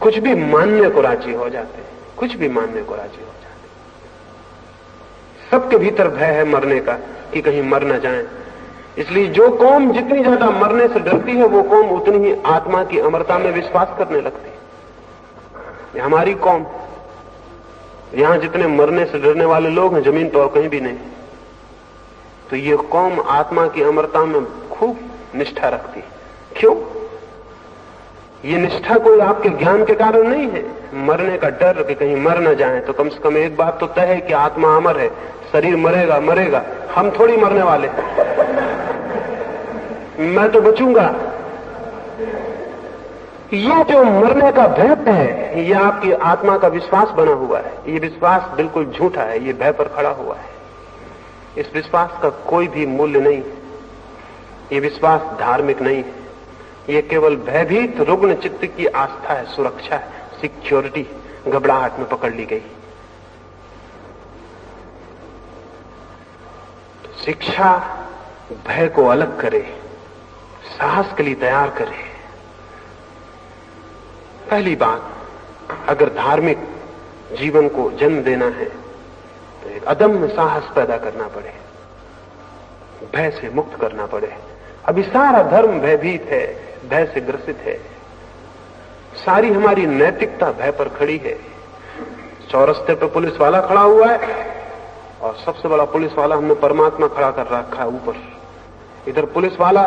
कुछ भी मानने को राजी हो जाते हैं, कुछ भी मानने को राजी हो जाते हैं। सबके भीतर भय है मरने का कि कहीं मर न जाएं। इसलिए जो कौम जितनी ज्यादा मरने से डरती है वो कौम उतनी ही आत्मा की अमरता में विश्वास करने लगती है। ये हमारी कौम, यहां जितने मरने से डरने वाले लोग हैं जमीन पर और कहीं भी नहीं। तो ये कौम आत्मा की अमरता में खूब निष्ठा रखती है। क्यों? ये निष्ठा कोई आपके ज्ञान के कारण नहीं है। मरने का डर कि कहीं मर न जाए, तो कम से कम एक बात तो तय है कि आत्मा अमर है, शरीर मरेगा मरेगा, हम थोड़ी मरने वाले। मैं तो बचूंगा। ये जो मरने का भय है, ये आपकी आत्मा का विश्वास बना हुआ है। ये विश्वास बिल्कुल झूठा है, ये भय पर खड़ा हुआ है। इस विश्वास का कोई भी मूल्य नहीं। ये विश्वास धार्मिक नहीं है। ये केवल भयभीत रुग्ण चित्त की आस्था है, सुरक्षा है, सिक्योरिटी घबराहट में पकड़ ली गई। तो शिक्षा भय को अलग करे, साहस के लिए तैयार करे। पहली बात, अगर धार्मिक जीवन को जन्म देना है तो एक अदम्य साहस पैदा करना पड़े, भय से मुक्त करना पड़े। अभी सारा धर्म भयभीत है, भय से ग्रसित है। सारी हमारी नैतिकता भय पर खड़ी है। चौरस्ते पे पुलिस वाला खड़ा हुआ है और सबसे बड़ा पुलिस वाला हमने परमात्मा खड़ा कर रखा है ऊपर। इधर पुलिस वाला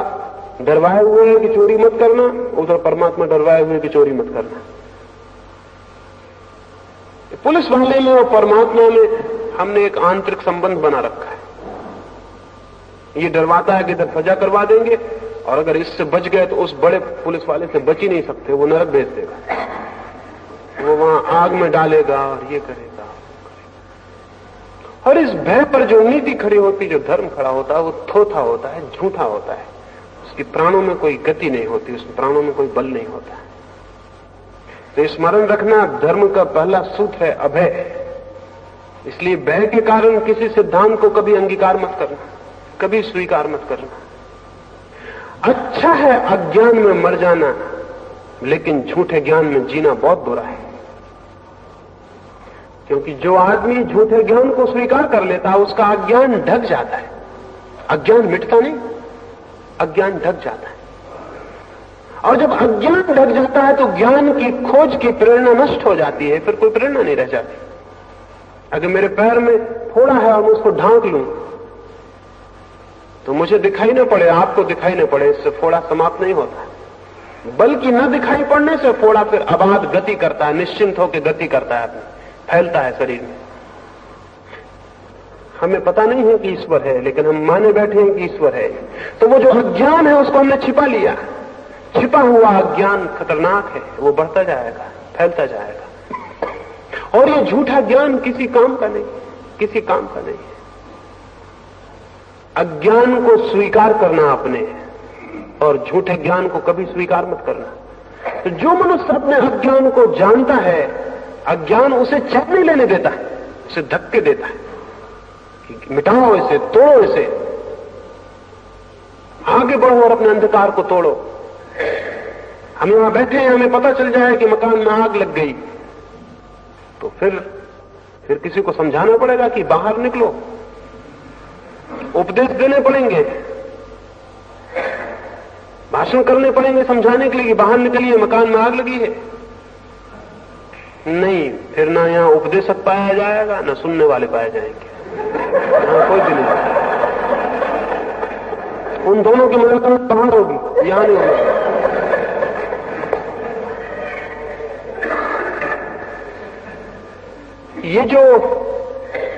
डरवाए हुए है कि चोरी मत करना, उधर परमात्मा डरवाए हुए कि चोरी मत करना। पुलिस वाले में और परमात्मा में हमने एक आंतरिक संबंध बना रखा है। ये डरवाता है कि इधर सजा करवा देंगे और अगर इससे बच गए तो उस बड़े पुलिस वाले से बच ही नहीं सकते, वो नरक भेज देगा, वो वहां आग में डालेगा और ये करेगा। और इस भय पर जो नीति खड़ी होती, जो धर्म खड़ा होता है, वो थोथा होता है, झूठा होता है। उसकी प्राणों में कोई गति नहीं होती, उस प्राणों में कोई बल नहीं होता। तो स्मरण रखना, धर्म का पहला सूत्र है अभय। इसलिए भय के कारण किसी सिद्धांत को कभी अंगीकार मत करना, कभी स्वीकार मत करना। अच्छा है अज्ञान में मर जाना, लेकिन झूठे ज्ञान में जीना बहुत बुरा है। क्योंकि जो आदमी झूठे ज्ञान को स्वीकार कर लेता है, उसका अज्ञान ढक जाता है। अज्ञान मिटता नहीं, अज्ञान ढक जाता है। और जब अज्ञान ढक जाता है तो ज्ञान की खोज की प्रेरणा नष्ट हो जाती है, फिर कोई प्रेरणा नहीं रह जाती। अगर मेरे पैर में फोड़ा है और मैं उसको ढांक लूं तो मुझे दिखाई न पड़े, आपको दिखाई न पड़े, इससे फोड़ा समाप्त नहीं होता। बल्कि न दिखाई पड़ने से फोड़ा फिर अबाध गति करता है, निश्चिंत होकर गति करता है, फैलता है शरीर में। हमें पता नहीं है कि ईश्वर है, लेकिन हम माने बैठे हैं कि ईश्वर है। तो वो जो अज्ञान है उसको हमने छिपा लिया। छिपा हुआ अज्ञान खतरनाक है, वो बढ़ता जाएगा, फैलता जाएगा। और ये झूठा ज्ञान किसी काम का नहीं, किसी काम का नहीं। अज्ञान को स्वीकार करना अपने, और झूठे ज्ञान को कभी स्वीकार मत करना। तो जो मनुष्य अपने अज्ञान को जानता है, अज्ञान उसे चैन नहीं लेने देता है, उसे धक्के देता है कि मिटाओ इसे, तोड़ो इसे, आगे बढ़ो और अपने अंधकार को तोड़ो। हम यहां बैठे हैं, हमें पता चल जाए कि मकान में आग लग गई, तो फिर किसी को समझाना पड़ेगा कि बाहर निकलो, उपदेश देने पड़ेंगे, भाषण करने पड़ेंगे समझाने के लिए कि बाहर निकलिए, मकान में आग लगी है। नहीं, फिर ना यहां उपदेशक पाया जाएगा, ना सुनने वाले पाए जाएंगे, यहां कोई भी नहीं। उन दोनों की मुलाकात बाहर होगी, यहां नहीं होगी। ये जो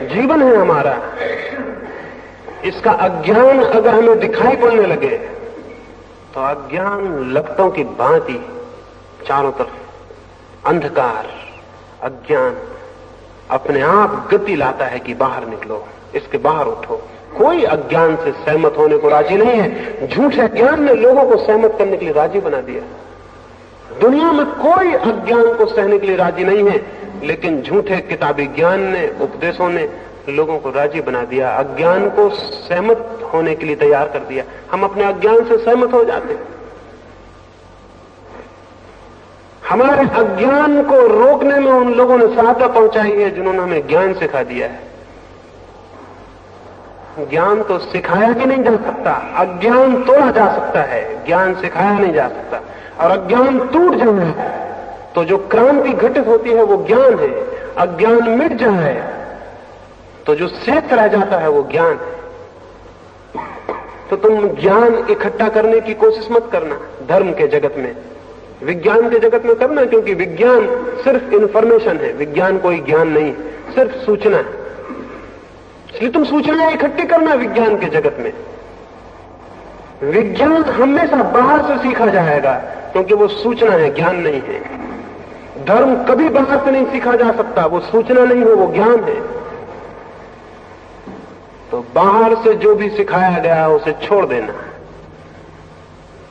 जीवन है हमारा, इसका अज्ञान अगर हमें दिखाई पड़ने लगे तो अज्ञान लपटों की भांति चारों तरफ अंधकार, अज्ञान अपने आप गति लाता है कि बाहर निकलो, इसके बाहर उठो। कोई अज्ञान से सहमत होने को राजी नहीं है। झूठे ज्ञान ने लोगों को सहमत करने के लिए राजी बना दिया। दुनिया में कोई अज्ञान को सहने के लिए राजी नहीं है, लेकिन झूठे किताबी ज्ञान ने, उपदेशों ने लोगों को राजी बना दिया, अज्ञान को सहमत होने के लिए तैयार कर दिया। हम अपने अज्ञान से सहमत हो जाते हैं। हमारे अज्ञान को रोकने में उन लोगों ने सहायता पहुंचाई है जिन्होंने हमें ज्ञान सिखा दिया है। ज्ञान तो सिखाया भी नहीं जा सकता, अज्ञान तोड़ा जा सकता है, ज्ञान सिखाया नहीं जा सकता। और अज्ञान टूट जाए तो जो क्रांति घटित होती है वो ज्ञान है। अज्ञान मिट जाए तो जो शेष रह जाता है वो ज्ञान है। तो तुम ज्ञान इकट्ठा करने की कोशिश मत करना धर्म के जगत में, विज्ञान के जगत में करना, क्योंकि विज्ञान सिर्फ इंफॉर्मेशन है, विज्ञान कोई ज्ञान नहीं, सिर्फ सूचना है। इसलिए तुम सूचनाएं इकट्ठी करना विज्ञान के जगत में। विज्ञान हमेशा बाहर से सीखा जाएगा क्योंकि वो सूचना है, ज्ञान नहीं है। धर्म कभी बाहर से नहीं सीखा जा सकता, वो सूचना नहीं है, वो ज्ञान है। तो बाहर से जो भी सिखाया गया उसे छोड़ देना।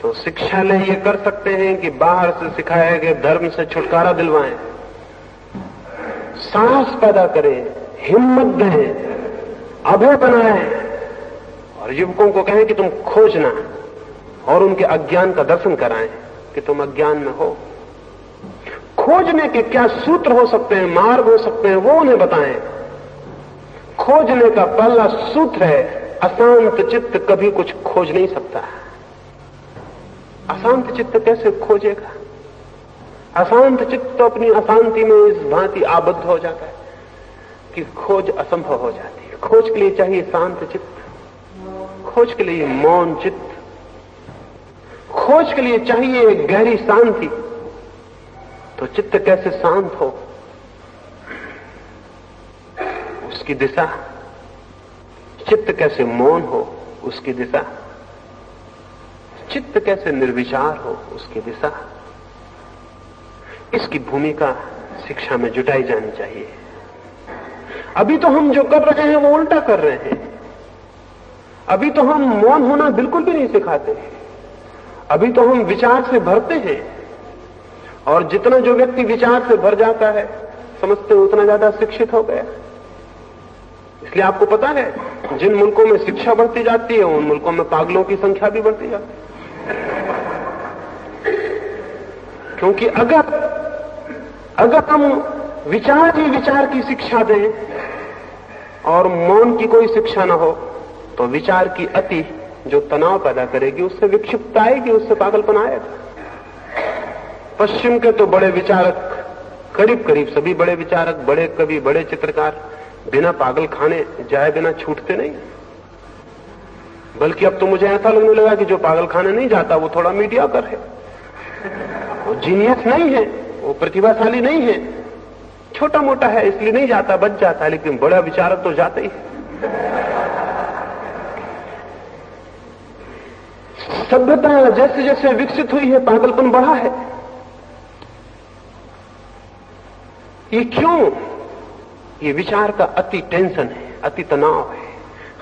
तो शिक्षालय ये कर सकते हैं कि बाहर से सिखाए गए धर्म से छुटकारा दिलवाएं, साहस पैदा करें, हिम्मत दें, अभय बनाएं और युवकों को कहें कि तुम खोजना और उनके अज्ञान का दर्शन कराएं कि तुम अज्ञान में हो। खोजने के क्या सूत्र हो सकते हैं, मार्ग हो सकते हैं, वो उन्हें बताएं। खोजने का पहला सूत्र है अशांत चित्त कभी कुछ खोज नहीं सकता। अशांत चित्त कैसे खोजेगा? अशांत चित्त तो अपनी अशांति में इस भांति आबद्ध हो जाता है कि खोज असंभव हो जाती है। खोज के लिए चाहिए शांत चित्त, खोज के लिए मौन चित्त, खोज के लिए चाहिए एक गहरी शांति। तो चित्त कैसे शांत हो उसकी दिशा, चित्त कैसे मौन हो उसकी दिशा, चित्त कैसे निर्विचार हो उसकी दिशा, इसकी भूमिका शिक्षा में जुटाई जानी चाहिए। अभी तो हम जो कर रहे हैं वो उल्टा कर रहे हैं। अभी तो हम मौन होना बिल्कुल भी नहीं सिखाते। अभी तो हम विचार से भरते हैं और जितना जो व्यक्ति विचार से भर जाता है समझते उतना ज्यादा शिक्षित हो गया। इसलिए आपको पता है जिन मुल्कों में शिक्षा बढ़ती जाती है उन मुल्कों में पागलों की संख्या भी बढ़ती जाती है। क्योंकि अगर हम विचार ही विचार की शिक्षा दें और मौन की कोई शिक्षा ना हो तो विचार की अति जो तनाव पैदा करेगी उससे विक्षिप्तता आएगी, उससे पागलपन आएगा। पश्चिम के तो बड़े विचारक, करीब करीब सभी बड़े विचारक, बड़े कवि, बड़े चित्रकार बिना पागल खाने जाए बिना छूटते नहीं। बल्कि अब तो मुझे ऐसा लगने लगा कि जो पागल खाने नहीं जाता वो थोड़ा मीडियाकर है, वो जीनियस नहीं है, वो प्रतिभाशाली नहीं है, छोटा मोटा है इसलिए नहीं जाता, बच जाता है। लेकिन बड़ा विचारक तो जाता ही है। सभ्यता जैसे जैसे विकसित हुई है पागलपन बढ़ा है। ये क्यों? ये विचार का अति टेंशन है, अति तनाव है।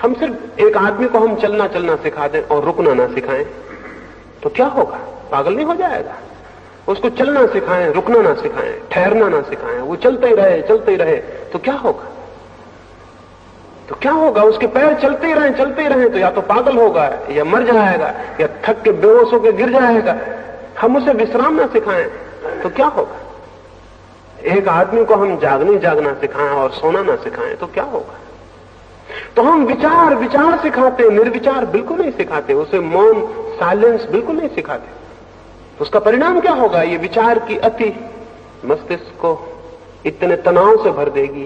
हम सिर्फ एक आदमी को हम चलना चलना सिखा दें और रुकना ना सिखाएं तो क्या होगा? पागल नहीं हो जाएगा। उसको चलना सिखाएं, रुकना ना सिखाएं, ठहरना ना सिखाएं, वो चलते ही रहे तो क्या होगा? तो क्या होगा? उसके पैर चलते ही रहे तो या तो पागल होगा या मर जाएगा या थक के बेहोश होकर गिर जाएगा। हम उसे विश्राम ना सिखाएं तो क्या होगा? एक आदमी को हम जागना सिखाएं और सोना ना सिखाएं तो क्या होगा? तो हम विचार सिखाते, निर्विचार बिल्कुल नहीं सिखाते, उसे मौन, साइलेंस बिल्कुल नहीं सिखाते। उसका परिणाम क्या होगा? ये विचार की अति मस्तिष्क को इतने तनाव से भर देगी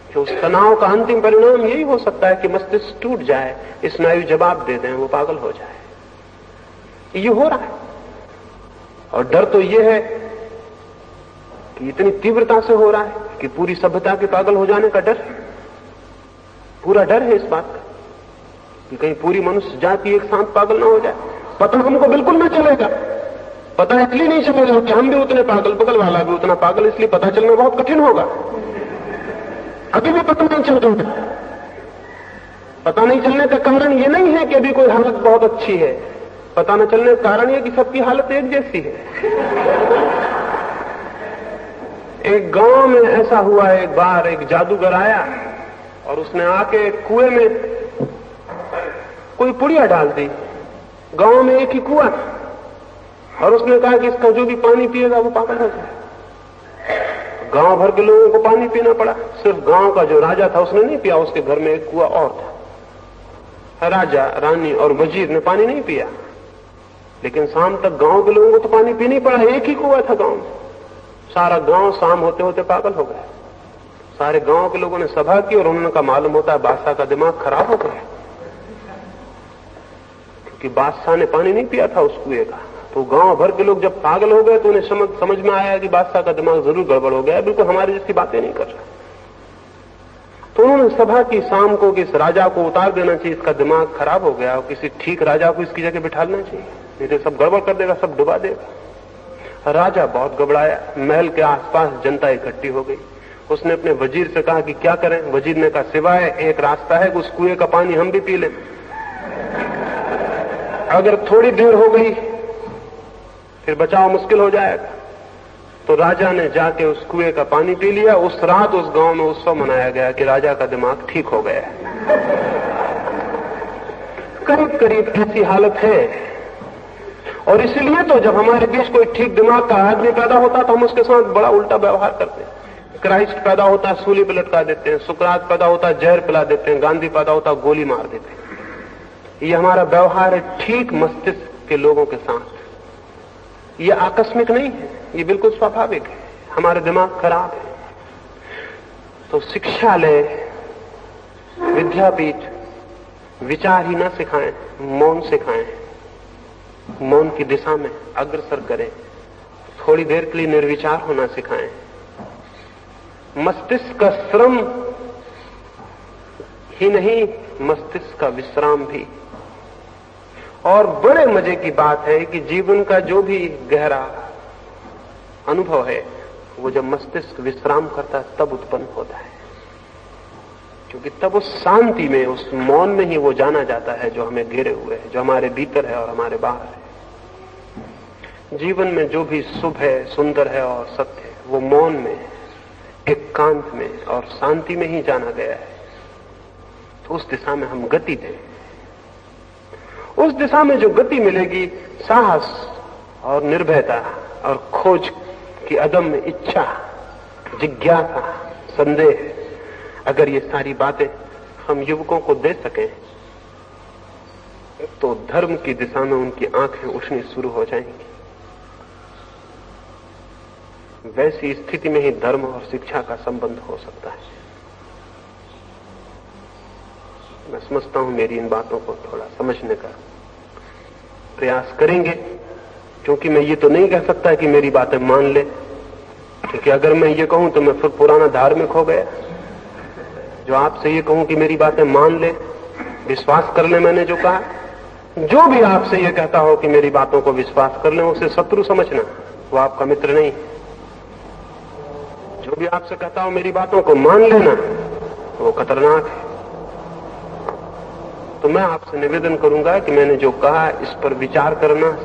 कि उस तनाव का अंतिम परिणाम यही हो सकता है कि मस्तिष्क टूट जाए, स्नायु जवाब दे दें, वो पागल हो जाए। ये हो रहा है। और डर तो ये है कि इतनी तीव्रता से हो रहा है कि पूरी सभ्यता के पागल हो जाने का डर, पूरा डर है इस बात का कि कहीं पूरी मनुष्य जाति एक साथ पागल ना हो जाए। पता हमको बिल्कुल ना चलेगा। पता इसलिए नहीं चलेगा कि हम भी उतने पागल, बगल वाला भी उतना पागल, इसलिए पता चलना बहुत कठिन होगा। अभी भी पता नहीं चल रहा। पता नहीं चलने का कारण ये नहीं है कि अभी कोई हालत बहुत अच्छी है। पता न चलने का कारण ये कि सबकी हालत एक जैसी है। एक गांव में ऐसा हुआ, एक बार एक जादूगर आया और उसने आके कुएं में कोई पुड़िया डाल दी। गांव में एक ही कुआं, और उसने कहा कि इसका जो भी पानी पिएगा वो पागल हो जाए। गांव भर के लोगों को पानी पीना पड़ा, सिर्फ गांव का जो राजा था उसने नहीं पिया, उसके घर में एक कुआं और था। राजा, रानी और वजीर ने पानी नहीं पिया, लेकिन शाम तक गांव के लोगों को तो पानी पीना ही पड़ा। एक ही कुआं था गांव में। सारा गांव शाम होते होते पागल हो गया। सारे गांव के लोगों ने सभा की और उन्होंने कहा मालूम होता है बादशाह का दिमाग खराब हो गया, क्योंकि बादशाह ने पानी नहीं पिया था उस कुएं का। तो गांव भर के लोग जब पागल हो गए तो उन्हें समझ में आया कि बादशाह का दिमाग जरूर गड़बड़ हो गया, बिल्कुल हमारी जैसी बातें नहीं कर रहा। तो उन्होंने सभा की शाम को कि इस राजा को उतार देना चाहिए, इसका दिमाग खराब हो गया, और किसी ठीक राजा को इसकी जगह बिठाना चाहिए, नहीं तो सब गड़बड़ कर देगा, सब डुबा देगा। राजा बहुत घबराया। महल के आसपास जनता इकट्ठी हो गई। उसने अपने वजीर से कहा कि क्या करें। वजीर ने कहा सिवाय एक रास्ता है कि उस कुएं का पानी हम भी पी लें। अगर थोड़ी देर हो गई फिर बचाव मुश्किल हो जाएगा। तो राजा ने जाके उस कुएं का पानी पी लिया। उस रात उस गांव में उत्सव मनाया गया कि राजा का दिमाग ठीक हो गया। करीब करीब ऐसी हालत है। और इसलिए तो जब हमारे बीच कोई ठीक दिमाग का आदमी पैदा होता तो हम उसके साथ बड़ा उल्टा व्यवहार करते हैं। क्राइस्ट पैदा होता है, सूली पे लटका देते हैं। सुकरात पैदा होता है, जहर पिला देते हैं। गांधी पैदा होता है, गोली मार देते हैं। ये हमारा व्यवहार है ठीक मस्तिष्क के लोगों के साथ। ये आकस्मिक नहीं है, ये बिल्कुल स्वाभाविक है। हमारे दिमाग खराब है। तो शिक्षालय, विद्यापीठ विचार ही ना सिखाएं, मौन सिखाएं। मौन की दिशा में अग्रसर करें। थोड़ी देर के लिए निर्विचार होना सिखाएं। मस्तिष्क का श्रम ही नहीं, मस्तिष्क का विश्राम भी। और बड़े मजे की बात है कि जीवन का जो भी गहरा अनुभव है वो जब मस्तिष्क विश्राम करता है तब उत्पन्न होता है, क्योंकि तब उस शांति में, उस मौन में ही वो जाना जाता है जो हमें घेरे हुए है, जो हमारे भीतर है और हमारे बाहर है। जीवन में जो भी शुभ है, सुंदर है और सत्य है, वो मौन में, एकांत में और शांति में ही जाना गया है। तो उस दिशा में हम गति दें। उस दिशा में जो गति मिलेगी, साहस और निर्भयता और खोज की अदम्य इच्छा, जिज्ञासा, संदेह, अगर ये सारी बातें हम युवकों को दे सकें तो धर्म की दिशा में उनकी आंखें उठनी शुरू हो जाएंगी। वैसी स्थिति में ही धर्म और शिक्षा का संबंध हो सकता है। मैं समझता हूं मेरी इन बातों को थोड़ा समझने का प्रयास करेंगे, क्योंकि मैं ये तो नहीं कह सकता कि मेरी बातें मान ले, क्योंकि अगर मैं ये कहूं तो मैं फिर पुराना धार्मिक हो गया। जो आपसे ये कहूं कि मेरी बातें मान ले, विश्वास कर ले मैंने जो कहा, जो भी आपसे ये कहता हो कि मेरी बातों को विश्वास कर ले, उसे शत्रु समझना, वो आपका मित्र नहीं। जो भी आपसे कहता हो मेरी बातों को मान लेना, वो खतरनाक है। तो मैं आपसे निवेदन करूंगा कि मैंने जो कहा इस पर विचार करना,